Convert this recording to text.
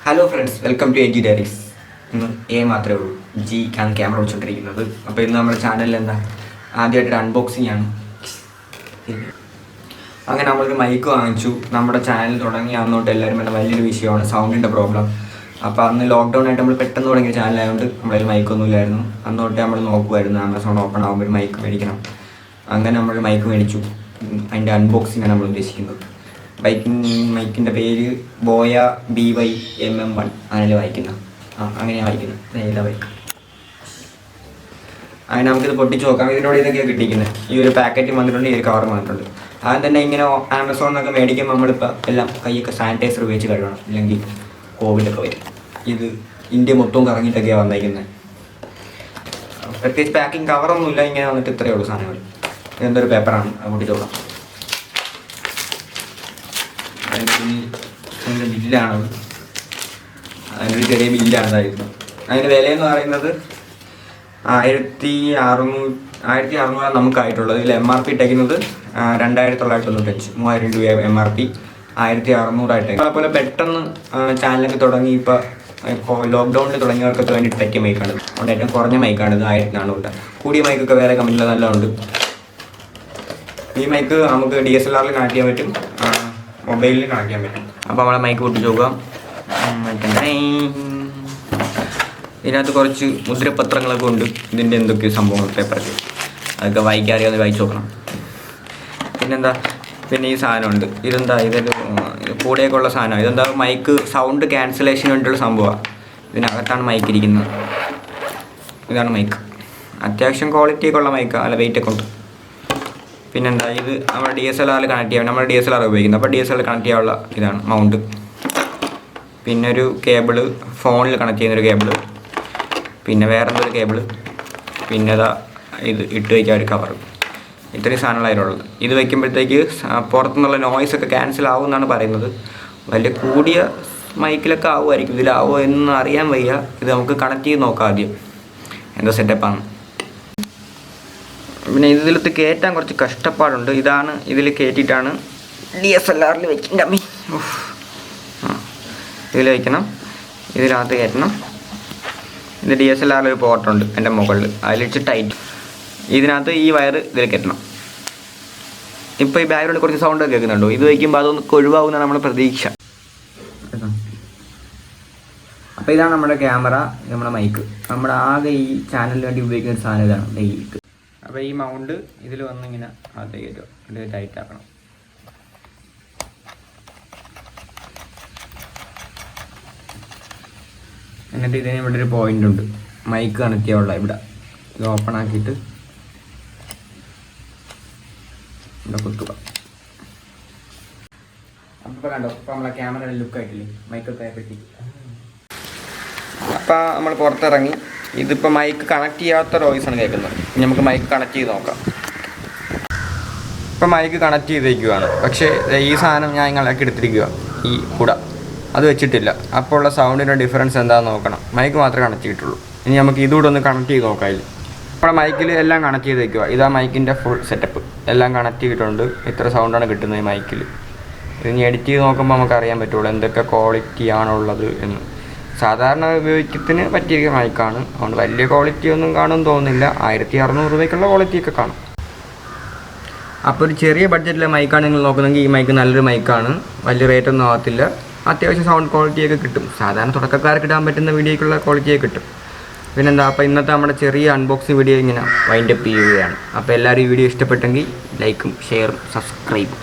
Hello friends, welcome to AG diaries. ഇന്ന് മാത്രമേ ഉള്ളൂ, ജി ആണ് ക്യാമറ വെച്ചുകൊണ്ടിരിക്കുന്നത്. അപ്പോൾ ഇന്ന് നമ്മുടെ ചാനലിൽ ആദ്യമായിട്ടൊരു അൺബോക്സിങ് ആണ്. അങ്ങനെ നമ്മളൊരു മൈക്ക് വാങ്ങിച്ചു. നമ്മുടെ ചാനൽ തുടങ്ങി അന്നോട്ട് എല്ലാവരും വലിയൊരു വിഷയമാണ് സൗണ്ടിൻ്റെ പ്രോബ്ലം. അപ്പോൾ അന്ന് ലോക്ക്ഡൗൺ ആയിട്ട് നമ്മൾ പെട്ടെന്ന് തുടങ്ങിയ ചാനലായതുകൊണ്ട് നമ്മളതിൽ മൈക്കൊന്നും ഇല്ലായിരുന്നു. അന്നോട്ട് നമ്മൾ നോക്കുമായിരുന്നു ആമസോൺ ഓപ്പൺ ആകുമ്പോൾ ഒരു മൈക്ക് മേടിക്കണം. അങ്ങനെ നമ്മൾ മൈക്ക് മേടിച്ചു. അതിൻ്റെ അൺബോക്സിങ്ങാണ് നമ്മൾ ഉദ്ദേശിക്കുന്നത്. മൈക്കിൻ്റെ പേര് ബോയ BY-MM1 അങ്ങനെ വായിക്കുന്നത്. അങ്ങനെയാണ് വായിക്കുന്നത്. ഏതാ ബൈക്ക്? അങ്ങനെ നമുക്കിത് പൊട്ടിച്ച് നോക്കാം. ഇതിനോട് ഇതൊക്കെയാണ് കിട്ടിയിരിക്കുന്നത്. ഈ ഒരു പാക്കറ്റ് വന്നിട്ടുണ്ട്, ഈ ഒരു കവർ വന്നിട്ടുണ്ട്. ആദ്യം തന്നെ ഇങ്ങനെ ആമസോണിൽ മേടിക്കുമ്പോൾ നമ്മളിപ്പോൾ എല്ലാം കൈയൊക്കെ സാനിറ്റൈസർ ഉപയോഗിച്ച് കഴുകണം, ഇല്ലെങ്കിൽ കോവിഡൊക്കെ വരും. ഇത് ഇന്ത്യ മൊത്തവും കറങ്ങിയിട്ടൊക്കെയാണ് വന്നേക്കുന്നത്. പ്രത്യേകിച്ച് പാക്കിങ് കവറൊന്നുമില്ല, ഇങ്ങനെ വന്നിട്ട് ഇത്രയേ ഉള്ളൂ സാധനങ്ങൾ. ഇതെന്തൊരു പേപ്പറാണ്, അത് പൊട്ടിച്ച് നോക്കാം. അതിൻ്റെ ബില്ലാണത്. അതിനൊരു ചെറിയ ബില്ലാണ് ഇതായിരുന്നു. അതിൻ്റെ വിലയെന്ന് പറയുന്നത് 1600 നമുക്കായിട്ടുള്ളത്. ഇതിൽ MRP ഇട്ടേക്കുന്നത് 2995, 3000 രൂപ MRP, 1600 ആയിട്ടേക്കും. അതുപോലെ പെട്ടെന്ന് ചാനലൊക്കെ തുടങ്ങി ഇപ്പോൾ ലോക്ക്ഡൗണിൽ തുടങ്ങിയവർക്കൊക്കെ വേണ്ടി പറ്റിയ മൈക്കാണ്. അതുകൊണ്ട് ഏറ്റവും കുറഞ്ഞ മൈക്കാണിത്, 1400. കൂടിയ മൈക്കൊക്കെ വേറെ കമ്പനിയിൽ നല്ലതുണ്ട്. ഈ മൈക്ക് നമുക്ക് DSLR-ൽ കണക്ട് ചെയ്യാൻ പറ്റും, മൊബൈലിൽ കണക്ട് ചെയ്യാൻ പറ്റും. അപ്പോൾ നമ്മളെ മൈക്ക് പൊട്ടിച്ച് നോക്കാം. ഇതിനകത്ത് കുറച്ച് മുദ്രപത്രങ്ങളൊക്കെ ഉണ്ട്. ഇതിൻ്റെ എന്തൊക്കെയോ സംഭവങ്ങൾ പേപ്പറൊക്കെ, അതൊക്കെ വായിക്കാൻ അറിയാതെ വായിച്ച് നോക്കണം. പിന്നെ ഈ സാധനമുണ്ട്. ഇതൊരു കൂടെയൊക്കെ ഉള്ള സാധനമാണ്. ഇതെന്താ, മൈക്ക് സൗണ്ട് ക്യാൻസലേഷന് വേണ്ടിയുള്ള സംഭവമാണ്. ഇതിനകത്താണ് മൈക്ക് ഇരിക്കുന്നത്. ഇതാണ് മൈക്ക്. അത്യാവശ്യം ക്വാളിറ്റിയൊക്കെ ഉള്ള മൈക്കാണ്, നല്ല വെയിറ്റൊക്കെ ഉണ്ട്. പിന്നെന്താ, ഇത് നമ്മുടെ DSLR-ൽ കണക്ട് ചെയ്യാൻ, നമ്മൾ DSLR ഉപയോഗിക്കുന്നത്. അപ്പോൾ DSLR കണക്ട് ചെയ്യാനുള്ള ഇതാണ് മൗണ്ട്. പിന്നെ ഒരു കേബിള്, ഫോണിൽ കണക്ട് ചെയ്യുന്നൊരു കേബിള്. പിന്നെ വേറെ എന്തൊരു കേബിള്. പിന്നെ ഇത് ഇട്ട് വയ്ക്കാൻ ഒരു കവർ. ഇത്രയും സാധനങ്ങളായിട്ടുള്ളത്. ഇത് വയ്ക്കുമ്പോഴത്തേക്ക് പുറത്തുനിന്നുള്ള നോയ്സൊക്കെ ക്യാൻസൽ ആവുമെന്നാണ് പറയുന്നത്. വലിയ കൂടിയ മൈക്കിലൊക്കെ ആവുമായിരിക്കും. ഇതിലാവുമോ എന്ന് അറിയാൻ വയ്യ. ഇത് നമുക്ക് കണക്ട് ചെയ്ത് നോക്കാം ആദ്യം എന്താ സെറ്റപ്പാണ്. പിന്നെ ഇതിലത്ത് കയറ്റാൻ കുറച്ച് കഷ്ടപ്പാടുണ്ട്. ഇതിൽ കയറ്റിയിട്ടാണ് DSLR-ൽ വയ്ക്കേണ്ട. ഇതിൽ വയ്ക്കണം, ഇതിനകത്ത് കയറ്റണം. ഇത് DSLR-ൽ ഒരു പോർട്ടുണ്ട് എൻ്റെ മുകളിൽ, അതിൽ വെച്ച് ടൈറ്റ്. ഇതിനകത്ത് ഈ വയർ ഇതിൽ കയറ്റണം. ഇപ്പോൾ ഈ ബാക്ക്ഗ്രൗണ്ടിൽ കുറച്ച് സൗണ്ടൊക്കെ കേൾക്കുന്നുണ്ടോ? ഇത് വയ്ക്കുമ്പോൾ അതൊന്ന് ഒഴിവാകുന്നതാണ് നമ്മുടെ പ്രതീക്ഷ. അപ്പോൾ ഇതാണ് നമ്മുടെ ക്യാമറ, നമ്മുടെ മൈക്ക്. നമ്മുടെ ആകെ ഈ ചാനലിന് വേണ്ടി ഉപയോഗിക്കുന്ന ഒരു സാധനം ഇതാണ് മൈക്ക്. അപ്പോൾ ഈ മൗണ്ട് ഇതിൽ വന്നിങ്ങനെ അകത്തേക്ക് കയറ്റുക, ഇത് ടൈറ്റ് ആക്കണം. എന്നിട്ട് ഇതിന് ഇവിടെ ഒരു പോയിൻ്റ് ഉണ്ട്, മൈക്ക് കണക്ട് ചെയ്യാനുള്ള. ഇവിടെ ഇത് ഓപ്പൺ ആക്കിയിട്ട് ഇവിടെ കുത്തുക. അപ്പോൾ കണ്ടോ, ഇപ്പോൾ നമ്മളെ ക്യാമറ ലുക്കായിട്ടില്ലേ, മൈക്കൊക്കെ പറ്റി. അപ്പോൾ നമ്മൾ പുറത്തിറങ്ങി. ഇതിപ്പോൾ മൈക്ക് കണക്ട് ചെയ്യാത്ത വോയിസാണ് കേൾക്കുന്നത്. ഇനി നമുക്ക് മൈക്ക് കണക്ട് ചെയ്ത് നോക്കാം. ഇപ്പോൾ മൈക്ക് കണക്ട് ചെയ്തേക്കുകയാണ്. പക്ഷേ ഈ സാധനം ഞാൻ ഇങ്ങളാക്കി എടുത്തിരിക്കുക, ഈ കുട അത് വെച്ചിട്ടില്ല. അപ്പോൾ ഉള്ള സൗണ്ടിൻ്റെ ഡിഫറൻസ് എന്താണെന്ന് നോക്കണം. മൈക്ക് മാത്രമേ കണക്ട് ചെയ്തിട്ടുള്ളൂ. ഇനി നമുക്ക് ഇതുകൂടെ ഒന്ന് കണക്ട് ചെയ്ത് നോക്കാം. ഇതിൽ നമ്മുടെ മൈക്കിൽ എല്ലാം കണക്ട് ചെയ്ത് വയ്ക്കുക. ഇതാ മൈക്കിൻ്റെ ഫുൾ സെറ്റപ്പ്, എല്ലാം കണക്ട് ചെയ്തിട്ടുണ്ട്. ഇത്ര സൗണ്ടാണ് കിട്ടുന്നത് ഈ മൈക്കിൽ. ഇനി എഡിറ്റ് ചെയ്ത് നോക്കുമ്പോൾ നമുക്ക് അറിയാൻ പറ്റുള്ളൂ എന്തൊക്കെ ക്വാളിറ്റിയാണുള്ളത് എന്ന്. സാധാരണ ഉപയോഗത്തിന് പറ്റിയ മൈക്കാണ്, അതുകൊണ്ട് വലിയ ക്വാളിറ്റി ഒന്നും കാണുമെന്ന് തോന്നുന്നില്ല. 1600 രൂപയ്ക്കുള്ള ക്വാളിറ്റിയൊക്കെ കാണും. അപ്പോൾ ഒരു ചെറിയ ബഡ്ജറ്റിലെ മൈക്കാണ് നിങ്ങൾ നോക്കുന്നെങ്കിൽ ഈ മൈക്ക് നല്ലൊരു മൈക്കാണ്. വലിയ റേറ്റൊന്നും ആകത്തില്ല, അത്യാവശ്യം സൗണ്ട് ക്വാളിറ്റിയൊക്കെ കിട്ടും. സാധാരണ തുടക്കക്കാർക്ക് ഇടാൻ പറ്റുന്ന വീഡിയോയ്ക്കുള്ള ക്വാളിറ്റിയൊക്കെ കിട്ടും. പിന്നെന്താ, അപ്പോൾ ഇന്നത്തെ നമ്മുടെ ചെറിയ അൺബോക്സിങ് വീഡിയോ ഇങ്ങനെ വൈൻഡപ്പ് ചെയ്യുകയാണ്. അപ്പോൾ എല്ലാവരും ഈ വീഡിയോ ഇഷ്ടപ്പെട്ടെങ്കിൽ ലൈക്കും ഷെയറും സബ്സ്ക്രൈബും